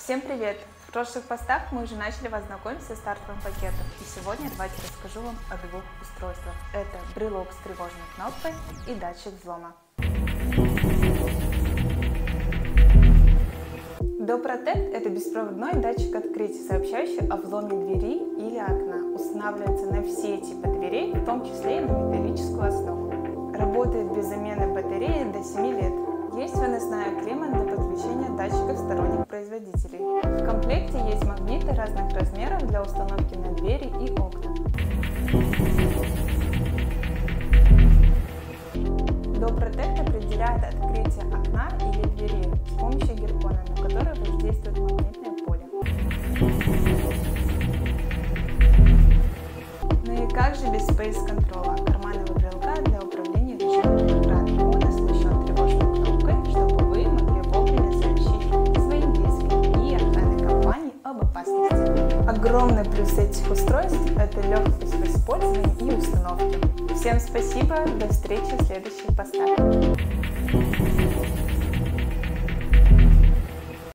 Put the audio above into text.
Всем привет! В прошлых постах мы уже начали вас знакомить со стартовым пакетом, и сегодня давайте расскажу вам о двух устройствах. Это брелок с тревожной кнопкой и датчик взлома. DoorProtect – это беспроводной датчик открытия, сообщающий о взломе двери или окна. Устанавливается на все типы дверей, в том числе и на металлическую основу. Работает без замены батареи до 7 лет. Есть выносная клемма для подключения датчиков сторонних производителей. В комплекте есть магниты разных размеров для установки на двери и окна. DoorProtect определяет открытие окна или двери с помощью гиркона, на который воздействует магнитное поле. Ну и как же без Space Control, карманного брелка для управления режимом экрана. Он оснащен тревожной кнопкой, чтобы вы могли вовремя сообщить своим близким и охранной компании об опасности. Огромный плюс этих устройств – это легкость в использовании и установке. Всем спасибо, до встречи в следующих постах.